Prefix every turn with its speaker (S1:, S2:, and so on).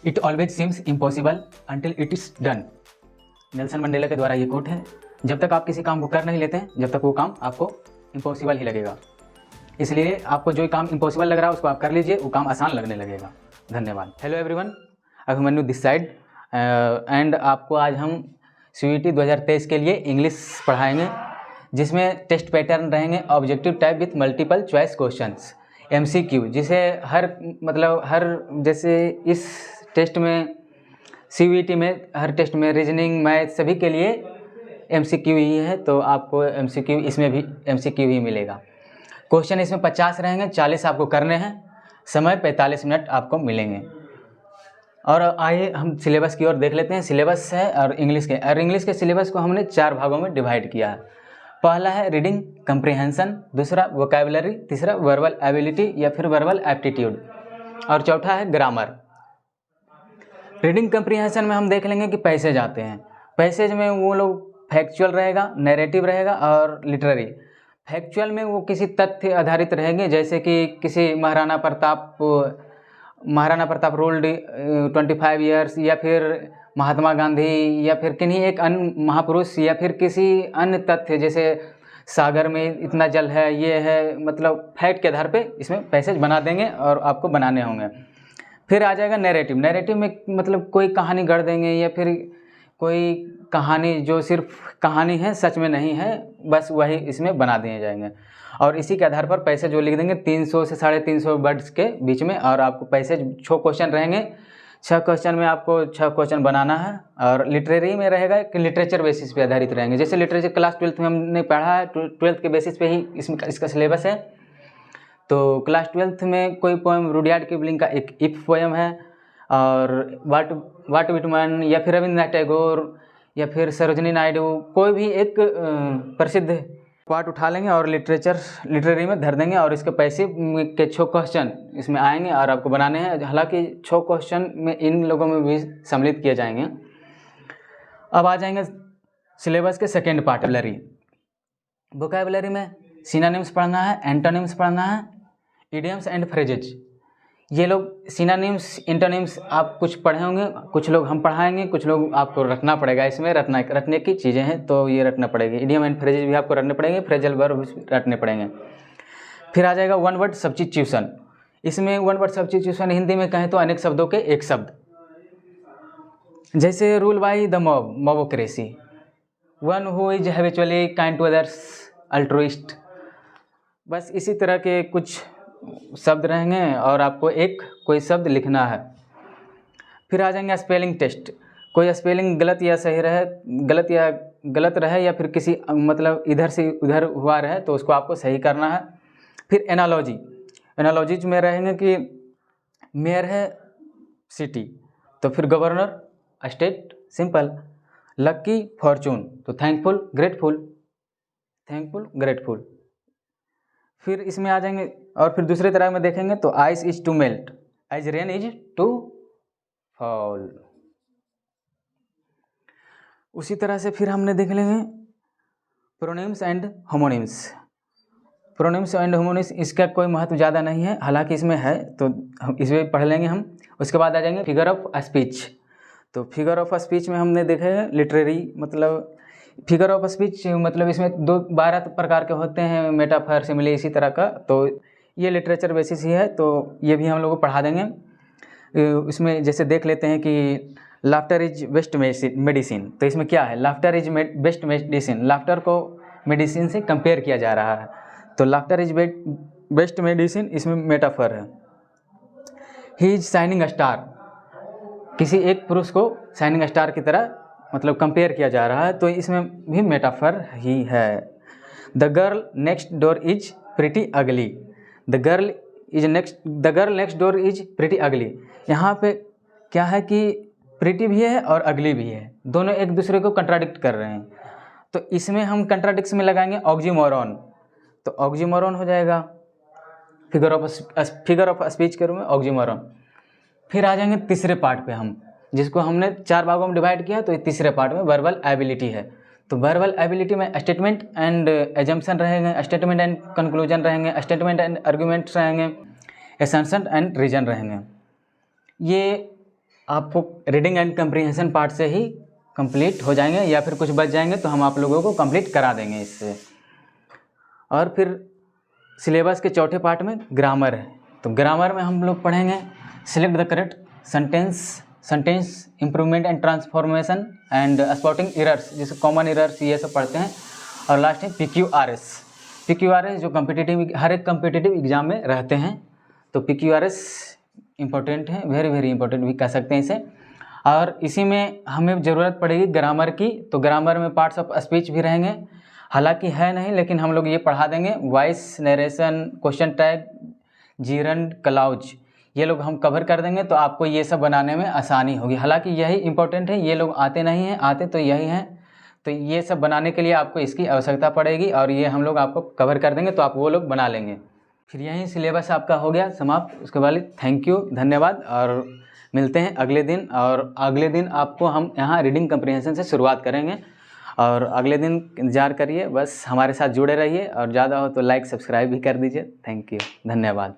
S1: It always seems impossible until it is done. Nelson Mandela के द्वारा ये coat है। जब तक आप किसी काम को कर नहीं लेते हैं, जब तक वो काम आपको इम्पॉसिबल ही लगेगा। इसलिए आपको जो काम इम्पॉसिबल लग रहा है उसको आप कर लीजिए, वो काम आसान लगने लगेगा। धन्यवाद। Hello everyone, Abhimanyu this side and आपको आज हम CUET 2023 के लिए इंग्लिश पढ़ाएंगे, जिसमें टेस्ट पैटर्न रहेंगे objective type with multiple choice questions MCQ, जिसे हर जैसे इस टेस्ट में CUET में हर टेस्ट में रीजनिंग मैथ सभी के लिए MCQ ही है, तो आपको MCQ इसमें भी MCQ ही मिलेगा। क्वेश्चन इसमें 50 रहेंगे, 40 आपको करने हैं, समय 45 मिनट आपको मिलेंगे। और आइए हम सिलेबस की ओर देख लेते हैं। सिलेबस है और इंग्लिश के सिलेबस को हमने 4 भागों में डिवाइड किया है। पहला है रीडिंग कंप्रीहेंशन, दूसरा वोकैबुलरी, तीसरा वर्बल एबिलिटी या फिर वर्बल एप्टीट्यूड, और चौथा है ग्रामर। रीडिंग कंप्रीहेंशन में हम देख लेंगे कि पैसेज आते हैं। पैसेज में वो लोग फैक्चुअल रहेगा, नैरेटिव रहेगा और लिटरेरी। फैक्चुअल में वो किसी तथ्य आधारित रहेंगे, जैसे कि किसी महाराणा प्रताप रूल्ड 25 ईयर्स, या फिर महात्मा गांधी, या फिर किन्हीं एक अन्य महापुरुष, या फिर किसी अन्य तथ्य जैसे सागर में इतना जल है, ये है, मतलब फैक्ट के आधार पे इसमें पैसेज बना देंगे और आपको बनाने होंगे। फिर आ जाएगा नैरेटिव। नैरेटिव में मतलब कोई कहानी गढ़ देंगे, या फिर कोई कहानी जो सिर्फ कहानी है, सच में नहीं है, बस वही इसमें बना दिए जाएंगे। और इसी के आधार पर पैसेज जो लिख देंगे 300 से 350 वर्ड्स के बीच में। और आपको पैसेज 6 क्वेश्चन रहेंगे, 6 क्वेश्चन में आपको 6 क्वेश्चन बनाना है। और लिटरेरी में रहेगा कि लिटरेचर बेसिस पे आधारित रहेंगे, जैसे लिटरेचर क्लास 12th में हमने पढ़ा है, 12th के बेसिस पे ही इसका सिलेबस है। तो क्लास 12th में कोई पोएम रुडयार्ड किपलिंग का एक इफ पोएम है, और वाट विटमैन या फिर रविंद्रनाथ टैगोर या फिर सरोजिनी नायडू, कोई भी एक प्रसिद्ध पार्ट उठा लेंगे और लिटरेरी में धर देंगे, और इसके पैसे के 6 क्वेश्चन इसमें आएंगे और आपको बनाने हैं। हालांकि 6 क्वेश्चन में इन लोगों में भी सम्मिलित किए जाएंगे। अब आ जाएंगे सिलेबस के सेकेंड पार्ट, वोकैबुलरी में सिनोनिम्स पढ़ना है, एंटोनिम्स पढ़ना है, इडियम्स एंड फ्रेजेज। ये लोग सिनोनिम्स एंटोनिम्स आप कुछ पढ़े होंगे, कुछ लोग हम पढ़ाएंगे, कुछ लोग आपको रटना पड़ेगा। इसमें रटने की चीज़ें हैं, तो ये रटना पड़ेगी। इडियम एंड फ्रेजेज भी आपको रटने पड़ेंगे, फ्रेजल वर्ब रटने पड़ेंगे। फिर आ जाएगा वन वर्ड सब्स्टिट्यूशन। इसमें वन वर्ड सब्स्टिट्यूशन हिंदी में कहें तो अनेक शब्दों के एक शब्द, जैसे rule by the mob, mobocracy, one who is habitually kind to others, altruist. बस इसी तरह के कुछ शब्द रहेंगे और आपको एक कोई शब्द लिखना है। फिर आ जाएंगे स्पेलिंग टेस्ट। कोई स्पेलिंग गलत या सही रहे, गलत रहे या फिर किसी मतलब इधर से उधर हुआ रहे, तो उसको आपको सही करना है। फिर एनालॉजीज में रहेंगे कि मेयर है सिटी, तो फिर गवर्नर स्टेट, सिंपल। लक्की फॉर्चून, तो थैंकफुल ग्रेटफुल। फिर इसमें आ जाएंगे और फिर दूसरे तरह में देखेंगे तो ice is to melt, as rain is to fall. उसी तरह से फिर हमने देख लेंगे प्रोनिम्स एंड होमोनिम्स। इसका कोई महत्व ज़्यादा नहीं है, हालांकि इसमें है, तो हम इसमें पढ़ लेंगे हम। उसके बाद आ जाएंगे फिगर ऑफ स्पीच। तो फिगर ऑफ स्पीच में हमने देखे लिटरेरी, मतलब फिगर ऑफ स्पीच मतलब इसमें 12 प्रकार के होते हैं, मेटाफर, सिमिली, इसी तरह का। तो ये लिटरेचर बेसिस ही है, तो ये भी हम लोग को पढ़ा देंगे। इसमें जैसे देख लेते हैं कि लाफ्टर इज बेस्ट मेडिसिन। तो इसमें क्या है, laughter is best medicine, laughter को मेडिसिन से कंपेयर किया जा रहा है, तो लाफ्टर इज बेस्ट मेडिसिन इसमें मेटाफर है। ही इज शाइनिंग स्टार, किसी एक पुरुष को शाइनिंग स्टार की तरह मतलब कंपेयर किया जा रहा है, तो इसमें भी मेटाफर ही है। The girl next door is pretty ugly, the girl next door is pretty ugly. यहाँ पे क्या है कि प्रिटी भी है और अगली भी है, दोनों एक दूसरे को कंट्राडिक्ट कर रहे हैं, तो इसमें हम कंट्राडिक्शन में लगाएंगे ऑक्सीमोरॉन, तो ऑक्सीमोरॉन हो जाएगा फिगर ऑफ स्पीच के रूप में ऑक्सीमोरॉन। फिर आ जाएंगे तीसरे पार्ट पे हम, जिसको हमने 4 भागों में डिवाइड किया, तो ये तीसरे पार्ट में वर्बल एबिलिटी है। तो वर्बल एबिलिटी में स्टेटमेंट एंड एजम्पशन रहेंगे, स्टेटमेंट एंड कंक्लूजन रहेंगे, स्टेटमेंट एंड आर्गुमेंट्स रहेंगे, एसेंशन एंड रीजन रहेंगे। ये आपको रीडिंग एंड कम्प्रीहेंशन पार्ट से ही कंप्लीट हो जाएंगे, या फिर कुछ बच जाएंगे तो हम आप लोगों को कंप्लीट करा देंगे इससे। और फिर सिलेबस के चौथे पार्ट में ग्रामर है, तो ग्रामर में हम लोग पढ़ेंगे select the correct sentence improvement and transformation and spotting errors, जैसे कॉमन एरर्स ये सब पढ़ते हैं। और लास्ट है PQRS जो हर एक कम्पिटिटिव एग्जाम में रहते हैं, तो PQRS इम्पोर्टेंट है, वेरी इंपॉर्टेंट भी कह सकते हैं इसे। और इसी में हमें ज़रूरत पड़ेगी ग्रामर की, तो ग्रामर में पार्ट्स ऑफ स्पीच भी रहेंगे, हालांकि है नहीं लेकिन हम लोग ये पढ़ा देंगे। Voice, narration, question tag, gerund, clause, ये लोग हम कवर कर देंगे, तो आपको ये सब बनाने में आसानी होगी। हालांकि यही इंपॉर्टेंट है, ये लोग आते नहीं हैं, आते तो यही हैं, तो ये सब बनाने के लिए आपको इसकी आवश्यकता पड़ेगी और ये हम लोग आपको कवर कर देंगे, तो आप वो लोग बना लेंगे। फिर यही सिलेबस आपका हो गया समाप्त। उसके बाद थैंक यू, धन्यवाद, और मिलते हैं अगले दिन। और अगले दिन आपको हम यहाँ रीडिंग कम्प्रीहेंशन से शुरुआत करेंगे, और अगले दिन इंतज़ार करिए, बस हमारे साथ जुड़े रहिए, और ज़्यादा हो तो लाइक सब्सक्राइब भी कर दीजिए। थैंक यू, धन्यवाद।